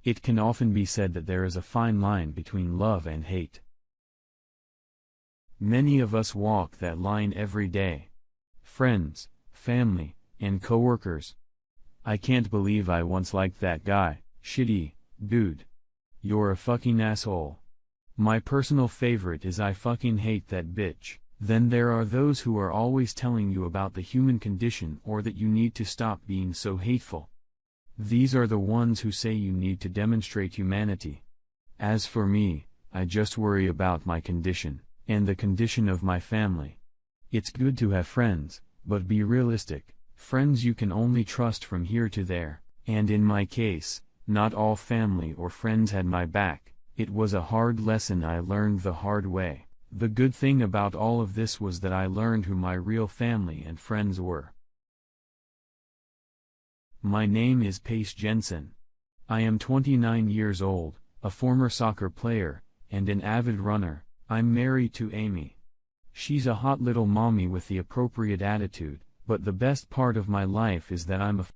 It can often be said that there is a fine line between love and hate. Many of us walk that line every day. Friends, family, and coworkers. I can't believe I once liked that guy. Shitty, dude. You're a fucking asshole. My personal favorite is I fucking hate that bitch. Then there are those who are always telling you about the human condition or that you need to stop being so hateful. These are the ones who say you need to demonstrate humanity. As for me, I just worry about my condition, and the condition of my family. It's good to have friends, but be realistic. Friends you can only trust from here to there, and in my case, not all family or friends had my back. It was a hard lesson I learned the hard way. The good thing about all of this was that I learned who my real family and friends were. My name is Pace Jensen. I am 29 years old, a former soccer player, and an avid runner. I'm married to Amy. She's a hot little mommy with the appropriate attitude, but the best part of my life is that I'm a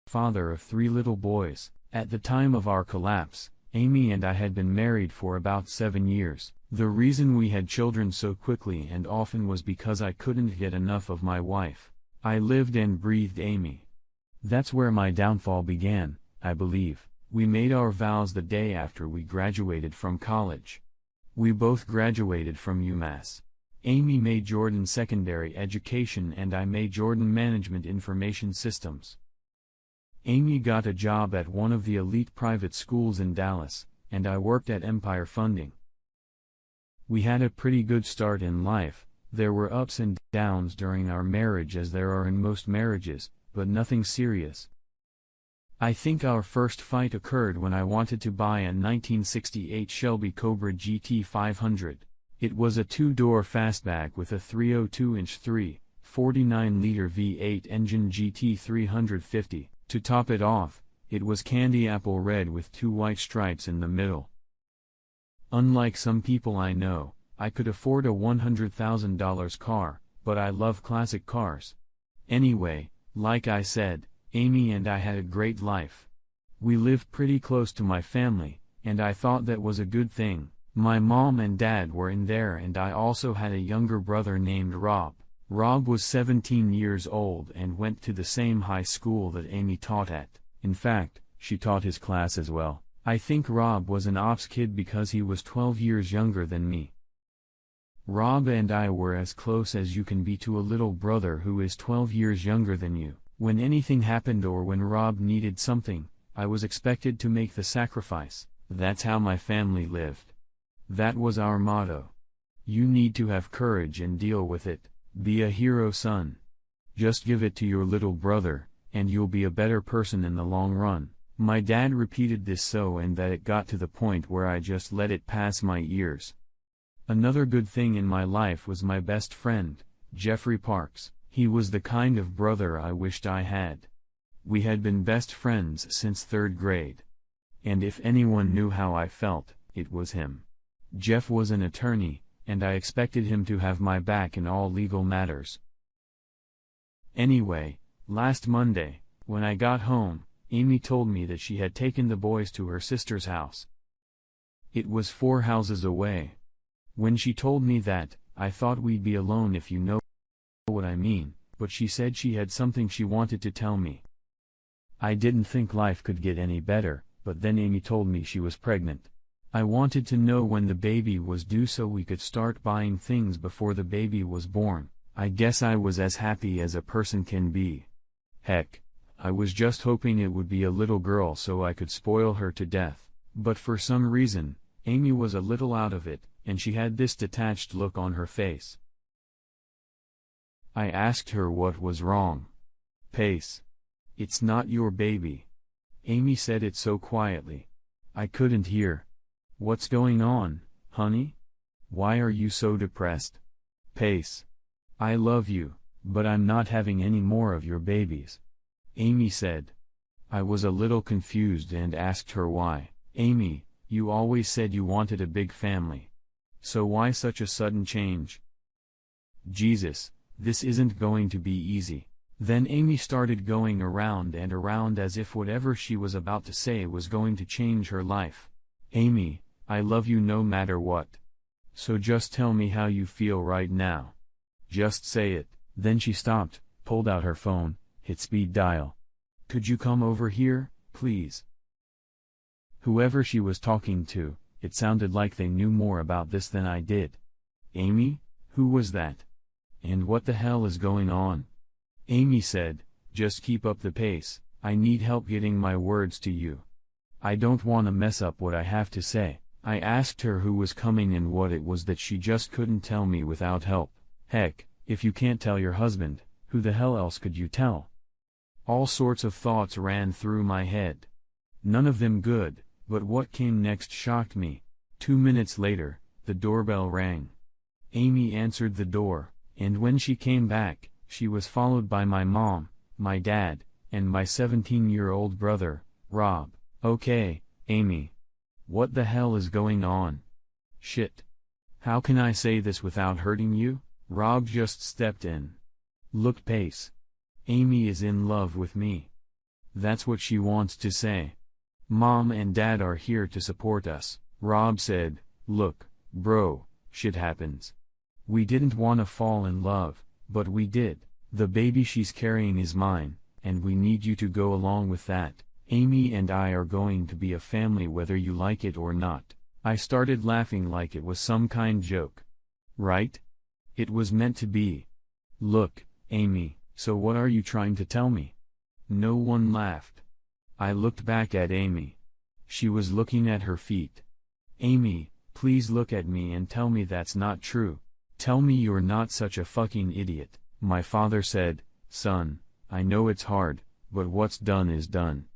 father of 3 little boys. At the time of our collapse, Amy and I had been married for about 7 years. The reason we had children so quickly and often was because I couldn't get enough of my wife. I lived and breathed Amy. That's where my downfall began, I believe. We made our vows the day after we graduated from college. We both graduated from UMass. Amy made Jordan Secondary Education and I made Jordan Management Information Systems. Amy got a job at one of the elite private schools in Dallas, and I worked at Empire Funding. We had a pretty good start in life. There were ups and downs during our marriage as there are in most marriages, but nothing serious. I think our first fight occurred when I wanted to buy a 1968 Shelby Cobra GT 500. It was a 2-door fastback with a 302-inch 3.49-liter V8 engine GT 350. To top it off, it was candy apple red with 2 white stripes in the middle. Unlike some people I know, I could afford a $100,000 car, but I love classic cars. Anyway, like I said, Amy and I had a great life. We lived pretty close to my family, and I thought that was a good thing. My mom and dad were in there and I also had a younger brother named Rob. Rob was 17 years old and went to the same high school that Amy taught at. In fact, she taught his class as well. I think Rob was an ops kid because he was 12 years younger than me. Rob and I were as close as you can be to a little brother who is 12 years younger than you. When anything happened or when Rob needed something, I was expected to make the sacrifice. That's how my family lived. That was our motto. You need to have courage and deal with it. Be a hero, son. Just give it to your little brother, and you'll be a better person in the long run. My dad repeated this so and that it got to the point where I just let it pass my ears. Another good thing in my life was my best friend, Jeffrey Parks. He was the kind of brother I wished I had. We had been best friends since 3rd grade. And if anyone knew how I felt, it was him. Jeff was an attorney, and I expected him to have my back in all legal matters. Anyway, last Monday, when I got home, Amy told me that she had taken the boys to her sister's house. It was 4 houses away. When she told me that, I thought we'd be alone, if you know what I mean, but she said she had something she wanted to tell me. I didn't think life could get any better, but then Amy told me she was pregnant. I wanted to know when the baby was due so we could start buying things before the baby was born. I guess I was as happy as a person can be. Heck, I was just hoping it would be a little girl so I could spoil her to death. But for some reason, Amy was a little out of it, and she had this detached look on her face. I asked her what was wrong. Pace. It's not your baby. Amy said it so quietly. I couldn't hear. What's going on, honey? Why are you so depressed? Pace. I love you, but I'm not having any more of your babies. Amy said. I was a little confused and asked her why. Amy, you always said you wanted a big family. So why such a sudden change? Jesus, this isn't going to be easy. Then Amy started going around and around as if whatever she was about to say was going to change her life. Amy, I love you no matter what. So just tell me how you feel right now. Just say it. Then she stopped, pulled out her phone, hit speed dial. Could you come over here, please? Whoever she was talking to, it sounded like they knew more about this than I did. Amy? Who was that? And what the hell is going on? Amy said, just keep up the pace, I need help getting my words to you. I don't want to mess up what I have to say. I asked her who was coming and what it was that she just couldn't tell me without help. Heck, if you can't tell your husband, who the hell else could you tell? All sorts of thoughts ran through my head. None of them good, but what came next shocked me. 2 minutes later, the doorbell rang. Amy answered the door, and when she came back, she was followed by my mom, my dad, and my 17-year-old brother, Rob. Okay, Amy. What the hell is going on? Shit. How can I say this without hurting you? Rob just stepped in. Look, Pace. Amy is in love with me. That's what she wants to say. Mom and Dad are here to support us. Rob said, look, bro, shit happens. We didn't want to fall in love, but we did. The baby she's carrying is mine, and we need you to go along with that. Amy and I are going to be a family whether you like it or not. I started laughing like it was some kind joke. Right? It was meant to be. Look, Amy, so what are you trying to tell me? No one laughed. I looked back at Amy. She was looking at her feet. Amy, please look at me and tell me that's not true. Tell me you're not such a fucking idiot. My father said, son, I know it's hard, but what's done is done.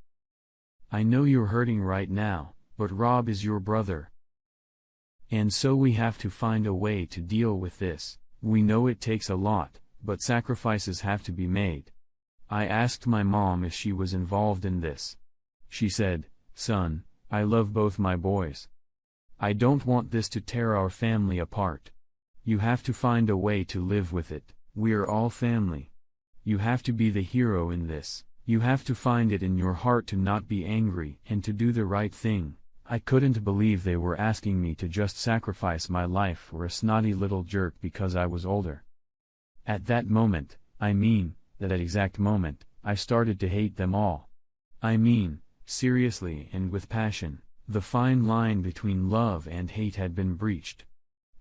I know you're hurting right now, but Rob is your brother. And so we have to find a way to deal with this. We know it takes a lot, but sacrifices have to be made. I asked my mom if she was involved in this. She said, son, I love both my boys. I don't want this to tear our family apart. You have to find a way to live with it. We're all family. You have to be the hero in this. You have to find it in your heart to not be angry and to do the right thing. I couldn't believe they were asking me to just sacrifice my life for a snotty little jerk because I was older. At that moment, that exact moment, I started to hate them all. Seriously and with passion. The fine line between love and hate had been breached.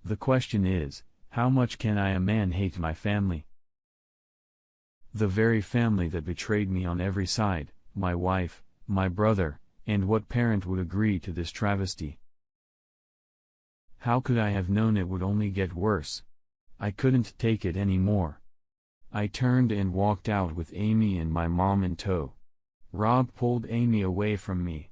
The question is, how much can a man hate my family? The very family that betrayed me on every side, my wife, my brother, and what parent would agree to this travesty? How could I have known it would only get worse? I couldn't take it anymore. I turned and walked out with Amy and my mom in tow. Rob pulled Amy away from me.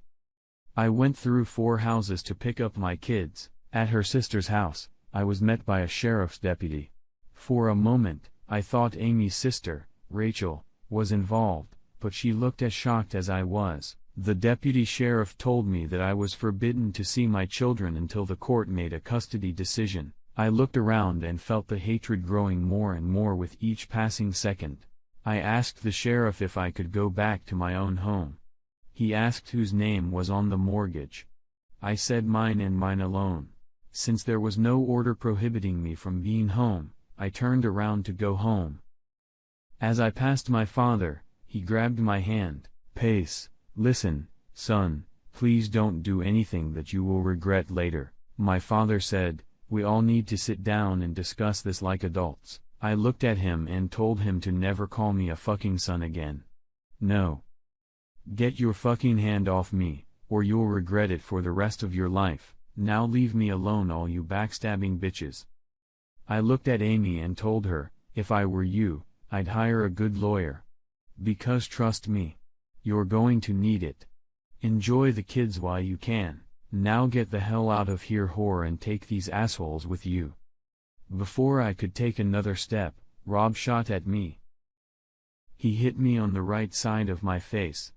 I went through 4 houses to pick up my kids. At her sister's house, I was met by a sheriff's deputy. For a moment, I thought Amy's sister, Rachel, was involved, but she looked as shocked as I was. The deputy sheriff told me that I was forbidden to see my children until the court made a custody decision. I looked around and felt the hatred growing more and more with each passing second. I asked the sheriff if I could go back to my own home. He asked whose name was on the mortgage. I said mine and mine alone. Since there was no order prohibiting me from being home, I turned around to go home. As I passed my father, he grabbed my hand. Pace, listen, son, please don't do anything that you will regret later. My father said, we all need to sit down and discuss this like adults. I looked at him and told him to never call me a fucking son again. No. Get your fucking hand off me, or you'll regret it for the rest of your life. Now leave me alone, all you backstabbing bitches. I looked at Amy and told her, if I were you, I'd hire a good lawyer. Because trust me, you're going to need it. Enjoy the kids while you can. Now get the hell out of here, whore, and take these assholes with you. Before I could take another step, Rob shot at me. He hit me on the right side of my face.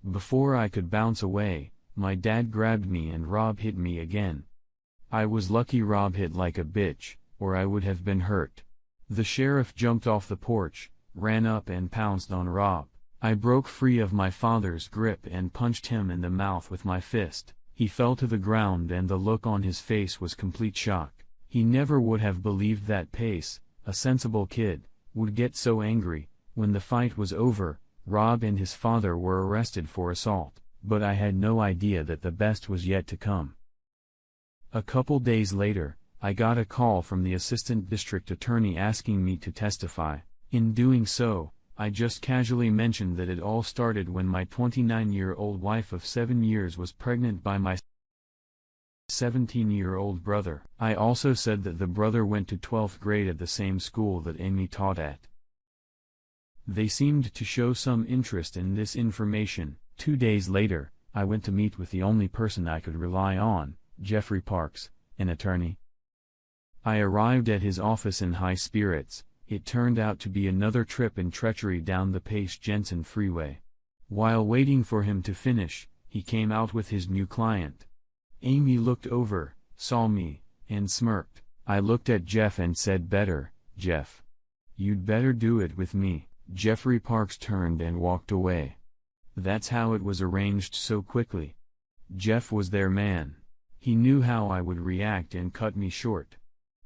Before I could bounce away, my dad grabbed me and Rob hit me again. I was lucky Rob hit like a bitch, or I would have been hurt. The sheriff jumped off the porch, ran up and pounced on Rob. I broke free of my father's grip and punched him in the mouth with my fist. He fell to the ground and the look on his face was complete shock. He never would have believed that Pace, a sensible kid, would get so angry. When the fight was over, Rob and his father were arrested for assault, but I had no idea that the best was yet to come. A couple days later, I got a call from the assistant district attorney asking me to testify. In doing so, I just casually mentioned that it all started when my 29-year-old wife of 7 years was pregnant by my 17-year-old brother. I also said that the brother went to 12th grade at the same school that Amy taught at. They seemed to show some interest in this information. 2 days later, I went to meet with the only person I could rely on, Jeffrey Parks, an attorney. I arrived at his office in high spirits. It turned out to be another trip in treachery down the Pace-Jensen freeway. While waiting for him to finish, he came out with his new client. Amy looked over, saw me, and smirked. I looked at Jeff and said, "Better, Jeff. You'd better do it with me." Jeffrey Parks turned and walked away. That's how it was arranged so quickly. Jeff was their man. He knew how I would react and cut me short.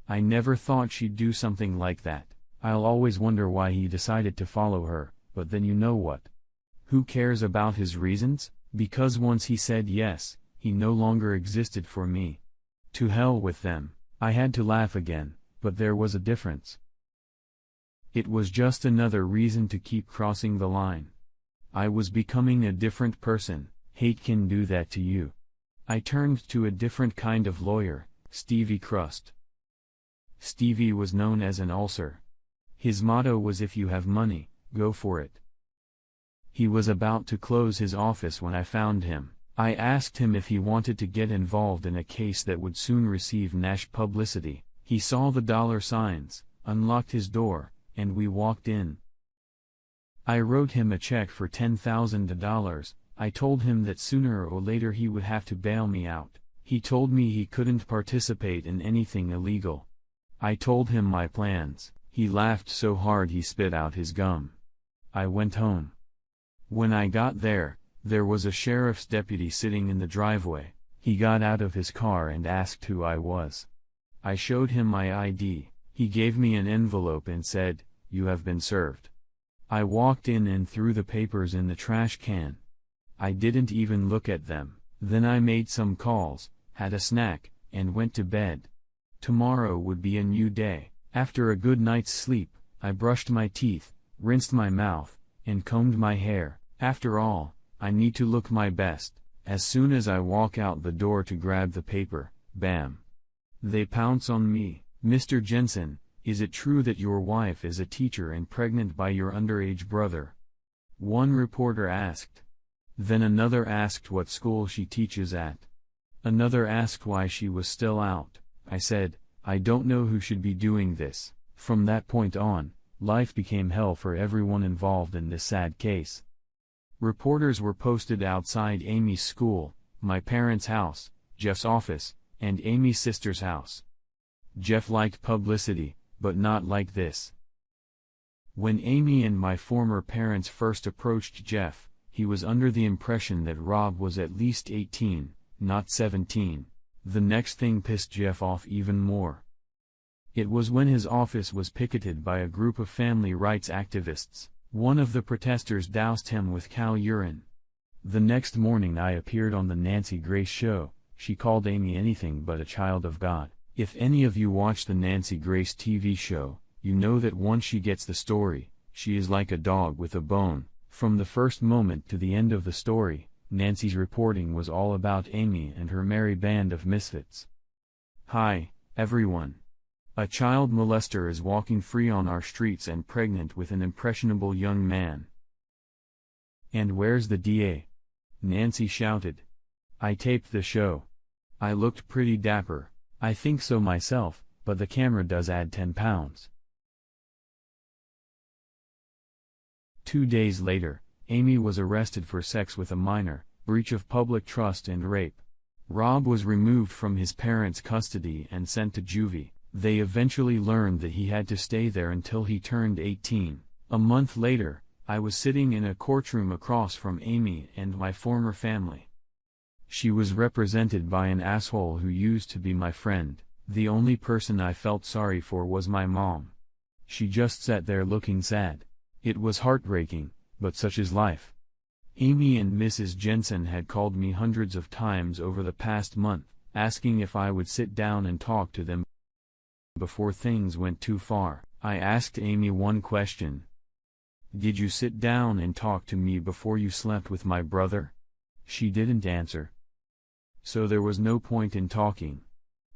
I never thought she'd do something like that. I'll always wonder why he decided to follow her, but then you know what? Who cares about his reasons? Because once he said yes, he no longer existed for me. To hell with them. I had to laugh again, but there was a difference. It was just another reason to keep crossing the line. I was becoming a different person. Hate can do that to you. I turned to a different kind of lawyer, Stevie Crust. Stevie was known as an ulcer. His motto was, "If you have money, go for it." He was about to close his office when I found him. I asked him if he wanted to get involved in a case that would soon receive national publicity. He saw the dollar signs, unlocked his door, and we walked in. I wrote him a check for $10,000. I told him that sooner or later he would have to bail me out. He told me he couldn't participate in anything illegal. I told him my plans. He laughed so hard he spit out his gum. I went home. When I got there was a sheriff's deputy sitting in the driveway. He got out of his car and asked who I was. I showed him my ID. He gave me an envelope and said, "You have been served." I walked in and threw the papers in the trash can. I didn't even look at them. Then I made some calls, had a snack, and went to bed. Tomorrow would be a new day. After a good night's sleep, I brushed my teeth, rinsed my mouth, and combed my hair. After all, I need to look my best. As soon as I walk out the door to grab the paper, bam! They pounce on me. "Mr. Jensen, is it true that your wife is a teacher and pregnant by your underage brother?" One reporter asked. Then another asked what school she teaches at. Another asked why she was still out. I said, "I don't know who should be doing this." From that point on, life became hell for everyone involved in this sad case. Reporters were posted outside Amy's school, my parents' house, Jeff's office, and Amy's sister's house. Jeff liked publicity, but not like this. When Amy and my former parents first approached Jeff, he was under the impression that Rob was at least 18, not 17. The next thing pissed Jeff off even more. It was when his office was picketed by a group of family rights activists. One of the protesters doused him with cow urine. The next morning I appeared on the Nancy Grace Show. She called Amy anything but a child of God. If any of you watch the Nancy Grace TV show, you know that once she gets the story, she is like a dog with a bone. From the first moment to the end of the story, Nancy's reporting was all about Amy and her merry band of misfits. Hi, everyone. A child molester is walking free on our streets and pregnant with an impressionable young man. "And where's the DA?" Nancy shouted. I taped the show. I looked pretty dapper. I think so myself, but the camera does add 10 pounds. 2 days later, Amy was arrested for sex with a minor, breach of public trust and rape. Rob was removed from his parents' custody and sent to juvie. They eventually learned that he had to stay there until he turned 18. A month later, I was sitting in a courtroom across from Amy and my former family. She was represented by an asshole who used to be my friend. The only person I felt sorry for was my mom. She just sat there looking sad. It was heartbreaking, but such is life. Amy and Mrs. Jensen had called me hundreds of times over the past month, asking if I would sit down and talk to them before things went too far. I asked Amy one question. "Did you sit down and talk to me before you slept with my brother?" She didn't answer. So there was no point in talking.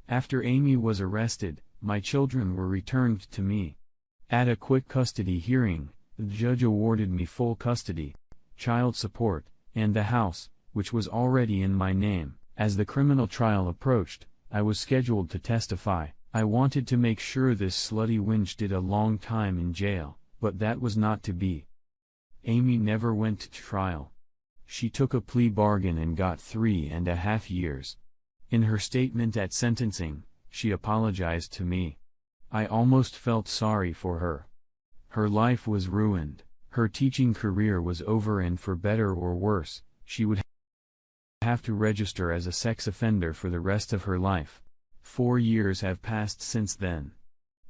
After Amy was arrested, my children were returned to me. At a quick custody hearing, the judge awarded me full custody, child support, and the house, which was already in my name. As the criminal trial approached, I was scheduled to testify. I wanted to make sure this slutty wench did a long time in jail, but that was not to be. Amy never went to trial. She took a plea bargain and got 3.5 years. In her statement at sentencing, she apologized to me. I almost felt sorry for her. Her life was ruined, her teaching career was over, and for better or worse, she would have to register as a sex offender for the rest of her life. 4 years have passed since then.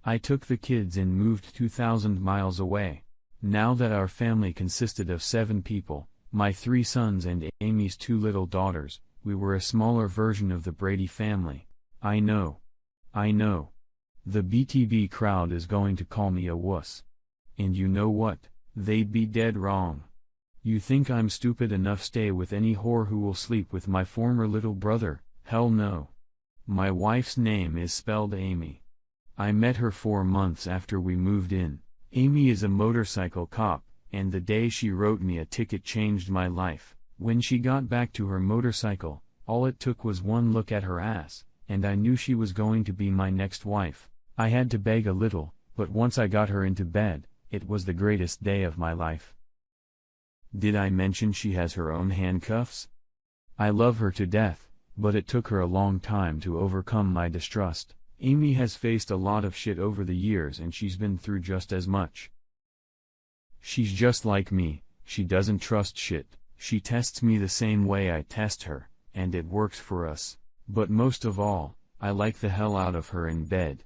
I took the kids and moved 2,000 miles away. Now that our family consisted of 7 people, my 3 sons and Amy's 2 little daughters, we were a smaller version of the Brady family. I know. The BTB crowd is going to call me a wuss. And you know what? They'd be dead wrong. You think I'm stupid enough to stay with any whore who will sleep with my former little brother? Hell no. My wife's name is spelled Amy. I met her 4 months after we moved in. Amy is a motorcycle cop, and the day she wrote me a ticket changed my life. When she got back to her motorcycle, all it took was one look at her ass, and I knew she was going to be my next wife. I had to beg a little, but once I got her into bed, it was the greatest day of my life. Did I mention she has her own handcuffs? I love her to death, but it took her a long time to overcome my distrust. Amy has faced a lot of shit over the years, and she's been through just as much. She's just like me, she doesn't trust shit. She tests me the same way I test her, and it works for us. But most of all, I like the hell out of her in bed.